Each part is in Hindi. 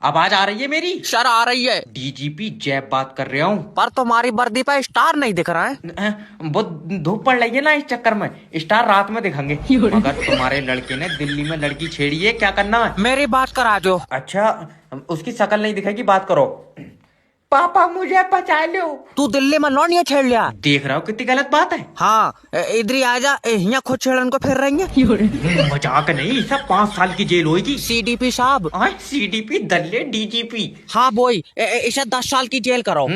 आवाज आ रही है मेरी? सर आ रही है। डीजीपी जैब बात कर रहा हूँ। पर तुम्हारी वर्दी पे स्टार नहीं दिख रहा है। वो धूप पड़ रही है ना, इस चक्कर में स्टार रात में दिखेंगे। मगर तुम्हारे लड़के ने दिल्ली में लड़की छेड़ी है, क्या करना है? मेरी बात करा जो। अच्छा, उसकी शक्ल नहीं दिखेगी, बात करो। पापा मुझे बचा लो। तू दिल्ली में लौंडिया छेड़ लिया। देख रहा हूँ कितनी गलत बात है। हाँ इधर ही आ जा, यहाँ खुद छेड़न को फिर रही है। मजाक नहीं, सब 5 साल की जेल होगी। सीडीपी साहब। सीडीपी दल्ले डीजीपी। हाँ बोई, इसे 10 साल की जेल करो।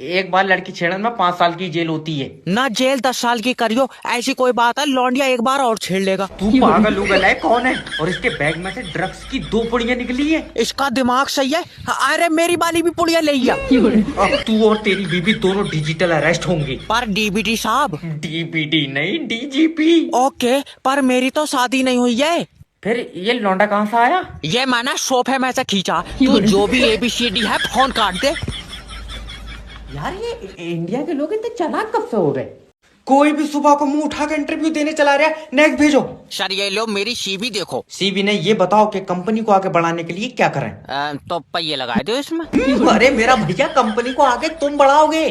एक बार लड़की छेड़न में 5 साल की जेल होती है ना। जेल 10 साल की करियो, ऐसी कोई बात है? लौंडिया एक बार और छेड़ लेगा। तू पागल उगल है, कौन है? और इसके बैग में से ड्रग्स की 2 पुड़ियां निकली है। इसका दिमाग सही है। अरे मेरी वाली भी पुड़िया ले लिया। अब तू और तेरी बीबी दोनों डिजिटल अरेस्ट होंगे। पर डीबीटी साहब। डीबीटी नहीं, डीजीपी। ओके, पर मेरी तो शादी नहीं हुई है। फिर ये लौंडा कहाँ से आया? ये मैंने सोफे में से खींचा। तू जो भी ABCD है फोन काट दे। यार ये इंडिया के लोग इतने चालाक कब से हो गए? कोई भी सुबह को मुंह उठा के इंटरव्यू देने चला रहा है। नेक्स्ट भेजो। सर ये लो मेरी CV देखो। सीबी ने ये बताओ कि कंपनी को आगे बढ़ाने के लिए क्या करें? तो पहिए लगा दो इसमें। अरे मेरा भैया, कंपनी को आगे तुम बढ़ाओगे।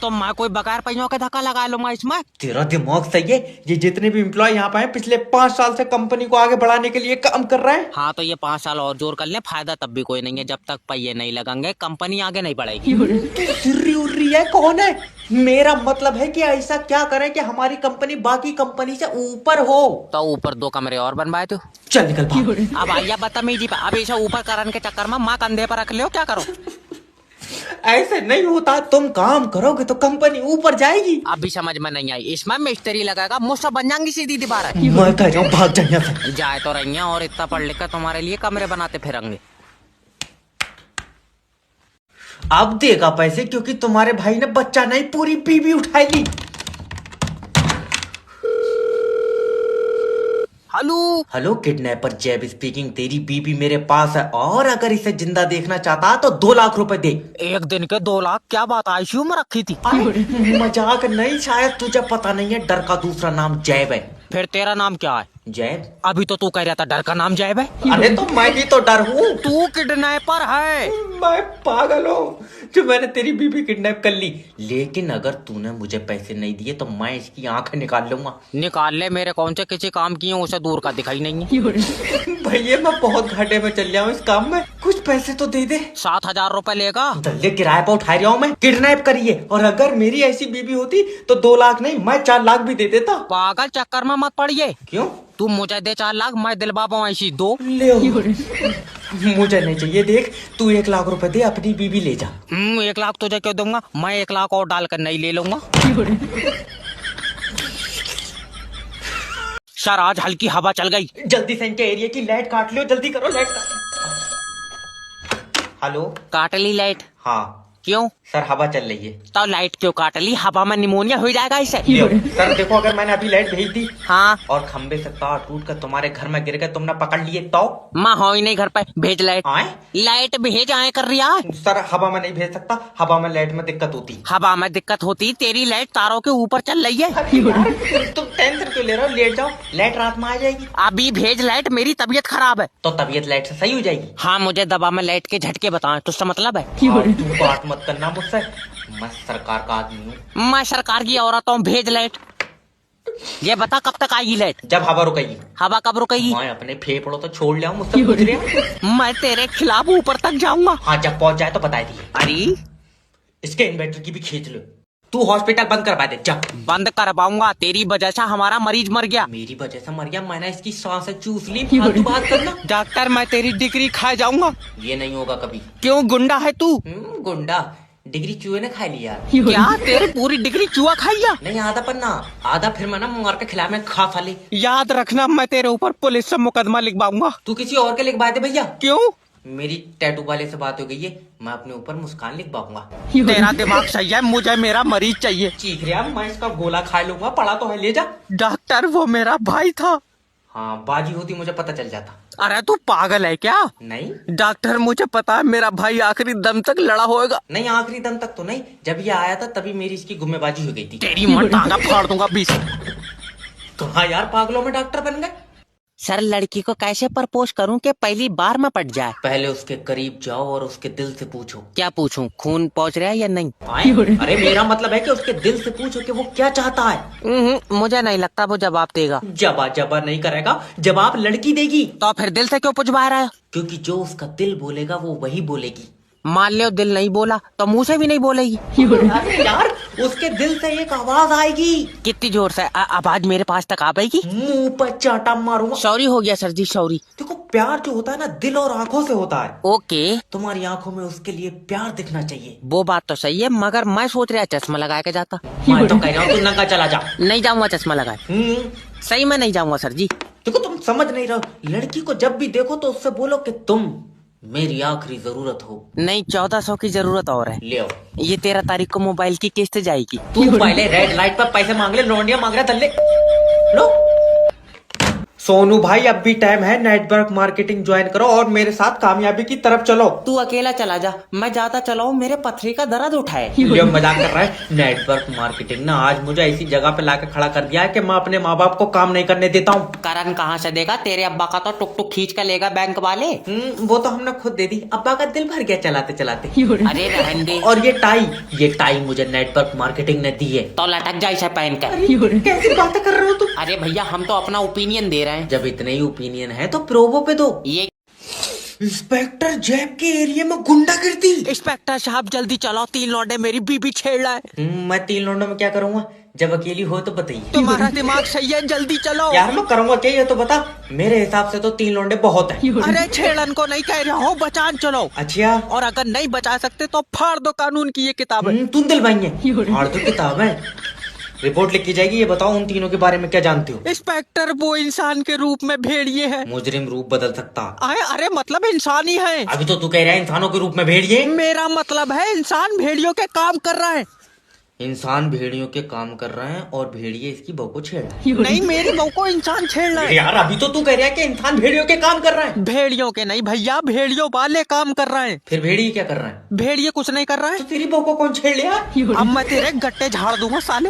तो मैं कोई बगैर पहियों के धक्का लगा लूंगा इसमें। तेरा दिमाग सही है। ये जितने भी एम्प्लॉय यहाँ पे हैं, पिछले 5 साल से कंपनी को आगे बढ़ाने के लिए काम कर रहे हैं। हाँ तो ये 5 साल और जोर कर ले, फायदा तब भी कोई नहीं है। जब तक पहिए नहीं लगेंगे कंपनी आगे नहीं बढ़ेगी। सिर्री उर्री है, कौन है? मेरा मतलब है कि ऐसा क्या करें कि हमारी कंपनी बाकी कंपनी से ऊपर हो। तो ऊपर 2 कमरे और बनवाए दो। चल निकल भाग। अब आइया बदतमीजी पे। अब इसे ऊपर करने के चक्कर में माँ कंधे पर रख ले, क्या करो? ऐसे नहीं होता, तुम काम करोगे तो कंपनी ऊपर जाएगी। अभी समझ में नहीं आई। इसमें मिस्त्री लगाएगा, मुझसे बन जाएंगी सीधी दीवार। मैं कह रहा हूँ भाग जा यहाँ से। जाए तो रही हैं और इतना पढ़ लिख कर तुम्हारे लिए कमरे बनाते फिरेंगे। अब देगा पैसे, क्योंकि तुम्हारे भाई ने बच्चा नहीं पूरी बीवी उठाई ली। हेलो हेलो, किडनैपर जैब स्पीकिंग। तेरी बीबी मेरे पास है और अगर इसे जिंदा देखना चाहता तो 2 लाख रुपए दे। एक दिन के 2 लाख? क्या बात, ICU में रखी थी? मजाक नहीं, शायद तुझे पता नहीं है, डर का दूसरा नाम जैब है। फिर तेरा नाम क्या है? जैब। अभी तो तू कह रहा था डर का नाम जैब है। अरे तो मैं भी तो डर हूँ। तू किडनैपर है। मैं पागल हूँ जो मैंने तेरी बीबी किडनैप कर ली। लेकिन अगर तूने मुझे पैसे नहीं दिए तो मैं इसकी आंखें निकाल लूंगा। निकाल ले, मेरे कौन से किसी काम की है, उसे दूर का दिखाई नहीं है। भैया मैं बहुत घाटे में चल रहा हूँ इस काम में, कुछ पैसे तो दे दे। 7,000 रुपए लेगा। दल्ले किराए पर उठा रहा हूँ मैं, किडनैप करिए। और अगर मेरी ऐसी बीबी होती तो 2 लाख नहीं, मैं 4 लाख भी दे देता। पागल चक्कर में मत पड़िए। क्यों? तू मुझे दे 4 लाख, मैं दिलवा पाऊँ ऐसी 2। ले मुझे नहीं चाहिए। देख, तू 1 लाख रुपए दे, अपनी बीबी ले जा। 1 लाख तुझे क्यों दूंगा? मैं 1 लाख और डालकर नहीं ले लूंगा। सर आज हल्की हवा चल गई। जल्दी से इनके एरिया की लाइट काट लो, जल्दी करो, लाइट काट। हेलो, काट ली लाइट? हाँ क्यों? सर हवा चल रही है। तो लाइट क्यों काट ली? हवा में निमोनिया हो जाएगा इसे। सर देखो, अगर मैंने अभी लाइट भेज दी हाँ और खंबे से तार टूट कर तुम्हारे घर में गिर गए, तुमने पकड़ लिए तो? माँ हो ही नहीं घर पे, भेज लाइट। लाइट भेज आए कर रही है। सर हवा में नहीं भेज सकता, हवा में लाइट में दिक्कत होती। हवा में दिक्कत होती? तेरी लाइट तारों के ऊपर चल रही है। तुम टेंशन क्यों ले रहे हो? लेट जाओ, लाइट रात में आ जाएगी। अभी भेज लाइट, मेरी तबीयत खराब है। तो तबीयत लाइट से सही हो जाएगी। हाँ मुझे दवा में लाइट के झटके बताएं, तो उसका मतलब है। तू बात मत करना मुझसे, मैं सरकार का आदमी हूँ। मैं सरकार की औरत हूँ, भेज लाइट। ये बता कब तक आएगी लाइट? जब हवा रुकेगी। हवा कब रुकेगी? मैं अपने फेफड़ों तो छोड़ लिया हूँ, मुझसे पूछ रहे। मैं तेरे खिलाफ ऊपर तक जाऊंगा। हाँ जब पहुंच जाए तो बता दिए। अरे इसके इन्वर्टर की भी खींच लो। तू हॉस्पिटल बंद करवा दे, जा। बंद करवाऊंगा, तेरी वजह से हमारा मरीज मर गया। मेरी वजह से मर गया? मैंने इसकी सांसें चूस ली। फालतू बात करना। डॉक्टर मैं तेरी डिग्री खा जाऊंगा। ये नहीं होगा कभी। क्यों, गुंडा है तू? गुंडा? डिग्री चूहे ने खा लिया। क्या तेरी पूरी डिग्री चूहा खाइया? नहीं, आधा पन्ना, आधा फिर मैं ना मार के खिला में खा साले। याद रखना मैं तेरे ऊपर पुलिस से मुकदमा लिखवाऊंगा। तू किसी और के लिखवा दे भैया। क्यों? मेरी टैटू वाले से बात हो गई है, मैं अपने ऊपर मुस्कान लिखवाऊंगा। तेरा दिमाग सही है, मुझे मेरा मरीज चाहिए। चीख रहा, मैं इसका गोला खा लूंगा, पड़ा तो है, ले जा। डॉक्टर वो मेरा भाई था। हाँ बाजी होती मुझे पता चल जाता। अरे तू पागल है क्या? नहीं डॉक्टर मुझे पता है मेरा भाई आखिरी दम तक लड़ा होगा। नहीं, आखिरी दम तक तो नहीं, जब ये आया था तभी मेरी इसकी गुम्मेबाजी हो गई थी। तेरी मां टांगा फाड़ दूंगा 20। कहाँ यार, पागलों में डॉक्टर बन गए। सर लड़की को कैसे प्रपोज करूं कि पहली बार में पट जाए? पहले उसके करीब जाओ और उसके दिल से पूछो। क्या पूछूं, खून पहुंच रहा है या नहीं? अरे मेरा मतलब है कि उसके दिल से पूछो कि वो क्या चाहता है। मुझे नहीं लगता वो जवाब देगा। जवाब नहीं करेगा, जवाब लड़की देगी। तो फिर दिल से क्यों पूछवा रहा है? क्योंकि जो उसका दिल बोलेगा वो वही बोलेगी। मान लो दिल नहीं बोला तो मुंह से भी नहीं बोलेगी। अरे यार, उसके दिल से एक आवाज आएगी। कितनी जोर से? आवाज मेरे पास तक आ पाएगी? मुंह पर चाटा मारूंगा। सॉरी हो गया सर जी, सॉरी। देखो, प्यार जो होता है ना, दिल और आंखों से होता है। ओके, तुम्हारी आंखों में उसके लिए प्यार दिखना चाहिए। वो बात तो सही है, मगर मैं सोच रहा चश्मा लगा के जाता। मैं तो कह रहा हूँ तू नंगा चला जा। नहीं जाऊंगा चश्मा लगाए। सही में नहीं जाऊंगा सर जी। देखो, तुम समझ नहीं रहे। लड़की को जब भी देखो तो उससे बोलो कि तुम मेरी आखिरी जरूरत हो। नहीं, 1400 की जरूरत और है। ले आओ। ये 13 तारीख को मोबाइल की किस्त जाएगी। तू पहले रेड लाइट पर पैसे मांग ले, लौंडिया मांग रहा तल्ले। लो सोनू भाई, अब भी टाइम है, नेटवर्क मार्केटिंग ज्वाइन करो और मेरे साथ कामयाबी की तरफ चलो। तू अकेला चला जा, मैं ज्यादा चलाऊं मेरे पथरी का दर्द उठाए। ये मजाक कर रहा है। नेटवर्क मार्केटिंग ना आज मुझे ऐसी जगह पे लाके खड़ा कर दिया है कि मैं अपने माँ बाप को काम नहीं करने देता हूँ। कारण कहाँ से देगा? तेरे अब्बा का तो टुक टुक खींच कर लेगा बैंक वाले। वो तो हमने खुद दे दी। अब्बा का दिल भर गया चलाते चलाते। अरे रहने दे। और ये टाई मुझे नेटवर्क मार्केटिंग ने दी है। तो लटक जा इसे पहन कर। कैसी बातें कर रहे हो तुम? अरे भैया, हम तो अपना ओपिनियन दे रहे हैं। जब इतने ही ओपिनियन है तो प्रोबो पे दो। ये इंस्पेक्टर जैब के एरिया में गुंडागर्दी। इंस्पेक्टर साहब जल्दी चलाओ, 3 लौंडे मेरी बीबी छेड़ रहा है। मैं 3 लौंडों में क्या करूँगा? जब अकेली हो तो बताइए। तुम्हारा दिमाग सही है, जल्दी चलो। यार मैं करूँगा क्या ये तो बता। मेरे हिसाब से तो 3 लौंडे बहुत है। अरे छेड़न को नहीं कह रहा हूँ, बचान चलो। अच्छा, और अगर नहीं बचा सकते तो फाड़ दो कानून की ये किताब। तुम दिल भाई है, फाड़ दो किताब है। रिपोर्ट लिखी जाएगी। ये बताओ, उन तीनों के बारे में क्या जानते हो? इंस्पेक्टर वो इंसान के रूप में भेड़िए है। मुजरिम रूप बदल सकता। अरे मतलब इंसान ही है। अभी तो तू कह रहा है इंसानों के रूप में भेड़िए। मेरा मतलब है इंसान भेड़ियों के काम कर रहा है। इंसान भेड़ियों के काम कर रहे हैं और भेड़िए इसकी बहू को छेड़ रहे हैं। नहीं, मेरी बहू को इंसान छेड़ रहा है। यार अभी तो तू कह रहा है कि इंसान भेड़ियों के काम कर रहे हैं। भेड़ियों के नहीं भैया, भेड़ियों वाले काम कर रहे हैं। फिर भेड़िए क्या कर रहे हैं? भेड़िए कुछ नहीं कर रहा है। तो तेरी बहू को कौन छेड़ लिया? अब मैं तेरे गट्टे झाड़ दूंगा साले।